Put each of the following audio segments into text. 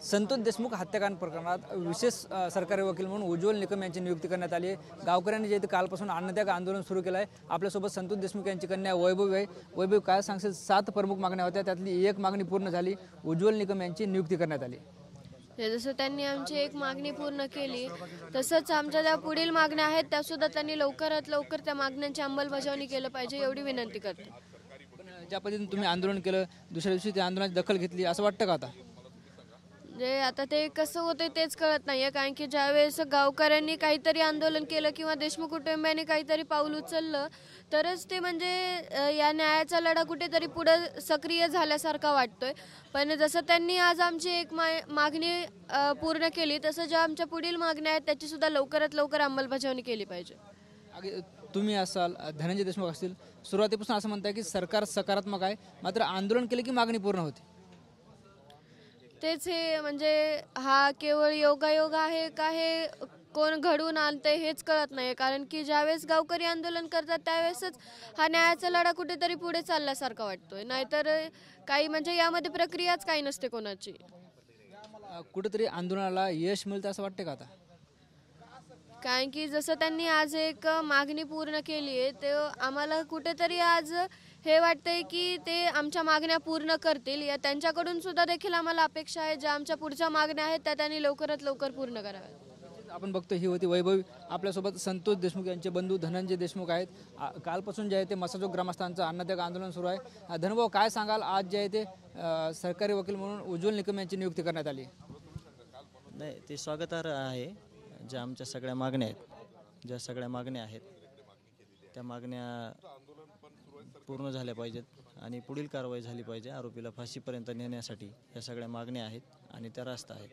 संतोष देशमुख हत्याकांड प्रकरणात विशेष सरकारी वकील म्हणून उज्ज्वल निकम यांची नियुक्ती करण्यात आली आहे। गावकऱ्यांनी जे कालपासून अन्नत्याग आंदोलन सुरू केलं आहे। आपल्यासोबत संतोष देशमुख यांची कन्या वैभव आहे। वैभव, काय सांगशील? 7 प्रमुख मागण्या होत्या, त्यातली एक मागणी पूर्ण झाली, उज्ज्वल निकम यांची नियुक्ती करण्यात आली। जसं त्यांनी आमची एक मागणी पूर्ण केली, तसंच आमच्या ज्या पुढील मागण्या आहेत त्या सुद्धा त्यांनी लवकरात लवकर त्या मागण्यांची अंमलबजावणी केलं पाहिजे एवढी विनंती करते। ज्या पद्धतीने तुम्ही आंदोलन केलं, दुसऱ्या दिवशी त्या आंदोलनाची दखल घेतली, असं वाटतं का आता? जे आता ते कसं होतं तेच कळत नाहीये, कारण की ज्यावेळेस गावकऱ्यांनी काहीतरी आंदोलन केलं किंवा देशमुख कुटुंबियांनी काहीतरी पाऊल उचललं तरच ते म्हणजे या न्यायाचा लढा कुठेतरी पुढे सक्रिय झाल्यासारखा वाटतोय। पण जसं त्यांनी आज आमची एक मागणी पूर्ण केली, तसं ज्या आमच्या पुढील मागण्या आहेत त्याची सुद्धा लवकरात लवकर अंमलबजावणी केली पाहिजे। तुम्ही असाल, धनंजय देशमुख असतील, सुरुवातीपासून असं म्हणताय की सरकार सकारात्मक आहे, मात्र आंदोलन केले की मागणी पूर्ण होते। तेच हे म्हणजे हा केवळ योगायोग आहे का हे कोण घडवून आणतंय हेच कळत नाही, कारण की ज्यावेळेस गावकरी आंदोलन करतात त्यावेळेसच हा न्यायाचा लढा कुठेतरी पुढे चालल्यासारखा वाटतोय, नाहीतर काही म्हणजे यामध्ये प्रक्रियाच काही नसते कोणाची। कुठेतरी आंदोलनाला यश मिळतं असं वाटतं का आता? कारण की जसं त्यांनी आज एक मागणी पूर्ण केली आहे, ते आम्हाला कुठेतरी आज हे वाटतंय की ते आमच्या मागण्या पूर्ण करतील। या त्यांच्याकडून सुद्धा देखील आम्हाला अपेक्षा आहे, ज्या आमच्या पुढच्या मागण्या आहेत त्या त्यांनी लवकरात लवकर पूर्ण कराव्यात। आपण बघतो ही होती वैभव। आपल्यासोबत संतोष देशमुख यांचे बंधू धनंजय देशमुख आहेत। कालपासून जे आहे ते मसाजोग ग्रामस्थांचं अन्नत्याग आंदोलन सुरू आहे। धनभाऊ, काय सांगाल? आज जे आहे ते सरकारी वकील म्हणून उज्ज्वल निकम यांची नियुक्ती करण्यात आली। नाही, ते स्वागतार्ह आहे। ज्या आमच्या सगळ्या मागण्या आहेत, ज्या सगळ्या मागण्या आहेत त्या मागण्या पूर्ण झाल्या पाहिजेत आणि पुढील कारवाई झाली पाहिजे। आरोपीला फाशीपर्यंत नेण्यासाठी या सगळ्या मागण्या आहेत आणि त्या रास्त आहेत।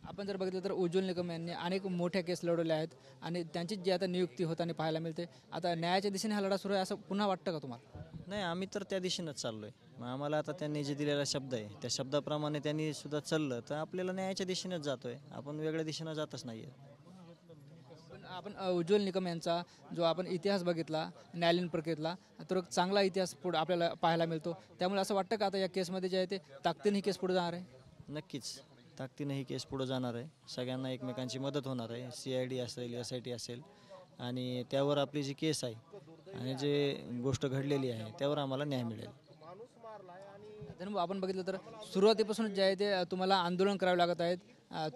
आपण जर बघितलं तर उज्ज्वल निकम यांनी अनेक मोठ्या केस लढवल्या आहेत आणि त्यांची जी आता नियुक्ती होताना पाहायला मिळते। आता न्यायाच्या दिशेने हा लढा सुरू आहे असं पुन्हा वाटतं का तुम्हाला? नाही, आम्ही तर त्या दिशेनंच चाललो आहे। मग आम्हाला आता त्यांनी जे दिलेला शब्द आहे त्या शब्दाप्रमाणे त्यांनी सुद्धा चाललं तर आपल्याला न्यायाच्या दिशेनेच जातो आहे, आपण वेगळ्या दिशेनं जातच नाही आहे। आपण उज्ज्वल निकम यांचा जो आपण इतिहास बघितला न्यायालयीन प्रक्रियेतला, तर एक चांगला इतिहास पुढे आपल्याला पाहायला मिळतो। त्यामुळे असं वाटतं का आता या केसमध्ये जे आहे ते ताकदीने ही केस पुढे जाणार आहे? नक्कीच ताकदीने ही केस पुढे जाणार आहे। सगळ्यांना एकमेकांची मदत होणार आहे। CID असेल, SIT असेल आणि त्यावर आपली जी केस आहे आणि जे गोष्ट घडलेली आहे त्यावर आम्हाला न्याय मिळेल। धनभाऊ, आपण बघितलं तर सुरुवातीपासून जे आहे ते तुम्हाला आंदोलन करावे लागत आहेत।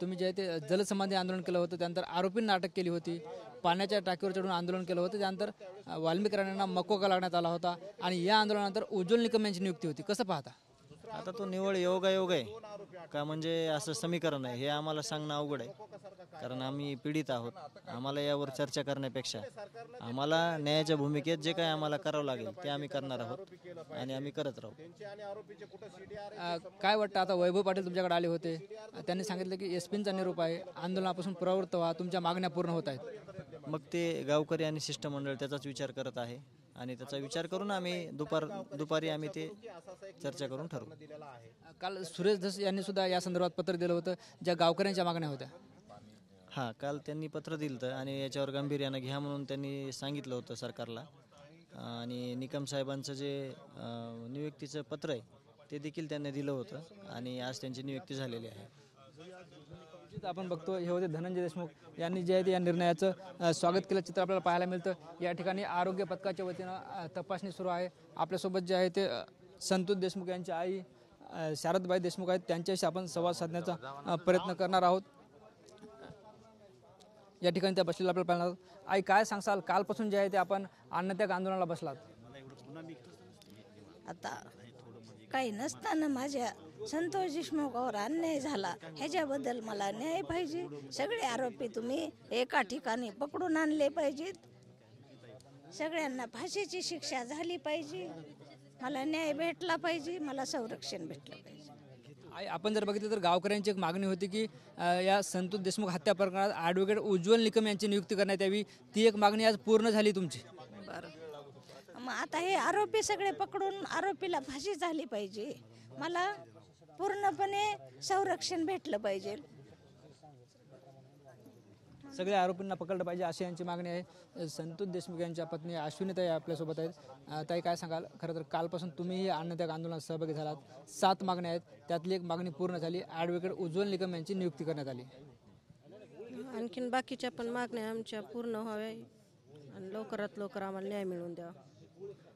तुम्ही जे आहे ते जलसमाधी आंदोलन केलं होतं, त्यानंतर आरोपींना अटक केली होती, पाण्याच्या टाकीवर चढून आंदोलन केलं होतं, त्यानंतर वाल्मिकी राणांना मकोका लागण्यात आला होता आणि या आंदोलनानंतर उज्ज्वल निकम यांची नियुक्ती होती। कसं पाहता? आता तो निवळ योगायोग आहे का म्हणजे असं समीकरण आहे हे आम्हाला सांगणं अवघड आहे, कारण आम्ही पीडित आहोत। आम्हाला यावर चर्चा करण्यापेक्षा आम्हाला न्यायाच्या भूमिकेत जे काय आम्हाला करावं लागेल ते आम्ही करणार आहोत आणि आम्ही करत राहू। काय वाटतं? आता वैभव पाटील तुमच्याकडे आले होते, त्यांनी सांगितलं की SP चा निरोप आहे, आंदोलनापासून प्रवृत्त व्हा, तुमच्या मागण्या पूर्ण होत आहेत। मग ते गावकरी आणि शिष्टमंडळ त्याचाच विचार करत आहे आणि त्याचा विचार करून आम्ही दुपारी आम्ही ते चर्चा करून ठरवू। काल सुरेश धस यांनी सुद्धा या संदर्भात पत्र दिलं होतं, ज्या गावकऱ्यांच्या मागण्या होत्या। हां, काल त्यांनी पत्र दिलं होतं आणि याच्यावर गांभीर्यानं घ्या म्हणून त्यांनी सांगितलं होतं सरकारला। आणि निकम साहेबांचं जे नियुक्तीचं पत्र आहे ते देखील त्यांनी दिलं होतं आणि आज त्यांची नियुक्ती झालेली आहे। आपण बघतो हे होते धनंजय देशमुख यांनी जे आहे ते या निर्णयाचं स्वागत केलं चित्र आपल्याला पाहायला मिळतं। या ठिकाणी आरोग्य पथकाच्या वतीनं तपासणी सुरू आहे। आपल्यासोबत जे आहे ते संतोष देशमुख यांची आई शारदबाई देशमुख आहेत, त्यांच्याशी आपण संवाद साधण्याचा प्रयत्न करणार आहोत। या ठिकाणी त्या बसलेल्या आपल्याला पाहणार आहोत। आई, काय सांगसाल? कालपासून जे आहे ते आपण अन्नत्याग आंदोलनाला बसलात। आता काही नसताना माझ्या संतोष देशमुखावर अन्याय झाला, ह्याच्याबद्दल मला न्याय पाहिजे। सगळे आरोपी तुम्ही एका ठिकाणी पकडून आणले पाहिजेत, सगळ्यांना फाशीची शिक्षा झाली पाहिजे, मला न्याय भेटला पाहिजे, मला संरक्षण भेटलं पाहिजे। आई, आपण जर बघितलं तर गावकऱ्यांची एक मागणी होती की या संतोष देशमुख हत्या प्रकरणात ॲडव्होकेट उज्ज्वल निकम यांची नियुक्ती करण्यात यावी, ती एक मागणी आज पूर्ण झाली तुमची। बरं, मग आता हे आरोपी सगळे पकडून आरोपीला फाशी झाली पाहिजे, मला पूर्णपणे संरक्षण भेटलं पाहिजे। सगळे आरोपींना पकडलं पाहिजे अशी यांची मागणी आहे. संतोष देशमुख यांच्या पत्नी अश्विनीताई आपल्यासोबत आहेत. ताई, काय सांगाल? खरं तर कालपासून तुम्हीही अन्नत्याग आंदोलनात सहभागी झालात. 7 मागण्या आहेत, त्यातली एक मागणी पूर्ण झाली. ॲडव्होकेट उज्ज्वल निकम यांची नियुक्ती करण्यात आली. आणखीन बाकीच्या पण मागण्या आमच्या पूर्ण व्हाव्या आणि लवकरात लवकर आम्हाला न्याय मिळवून द्यावा.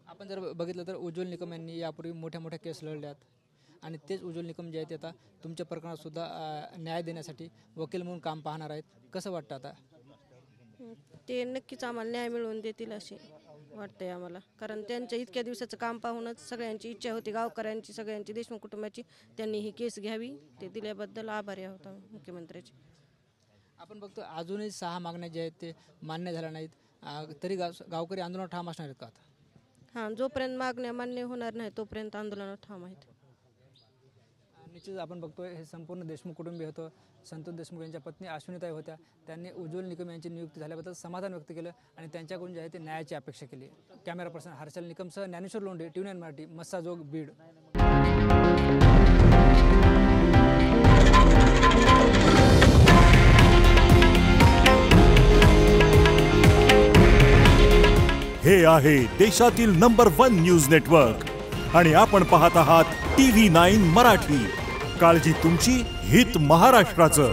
आपण जर बघितलं तर उज्ज्वल निकम यांनी यापूर्वी मोठ्या मोठ्या केस लढल्यात आणि तेच उज्ज्वल निकम जे आहेत ते आता तुमच्या प्रकरणात सुद्धा न्याय देण्यासाठी वकील म्हणून काम पाहणार आहेत. कसं वाटतं आता? ते नक्कीच आम्हाला न्याय मिळवून देतील असे वाटतंय आम्हाला, कारण त्यांच्या इतक्या दिवसाचं काम पाहूनच सगळ्यांची इच्छा होती, गावकऱ्यांची, सगळ्यांची, देशमुख कुटुंबाची. त्यांनी ही केस घ्यावी, ते दिल्याबद्दल आभारी आहोत आम्ही मुख्यमंत्र्याचे. आपण बघतो अजूनही 6 मागण्या ज्या आहेत ते मान्य झाल्या नाहीत. तरी गावकरी आंदोलनात ठाम असणार आहेत का आता? हां, जोपर्यंत मागण्या मान्य होणार नाही तोपर्यंत आंदोलनात ठाम आहेत. निश्चित आपण बघतोय हे संपूर्ण देशमुख कुटुंबीय होतं. संतोष देशमुख यांच्या पत्नी अश्विनीताई होत्या. त्यांनी उज्ज्वल निकम यांची नियुक्ती झाल्याबद्दल समाधान व्यक्त केलं आणि त्यांच्याकडून जे आहे ते न्यायाची अपेक्षा केली. कॅमेरा पर्सन हर्षल निकमसह ज्ञानेश्वर लोंढे, TV9 मराठी, मस्साजोग, बीड. हे आहे देशातील नंबर 1 न्यूज नेटवर्क आणि आपण पाहत आहात TV9 मराठी. काळजी तुमची, हित महाराष्ट्राचं.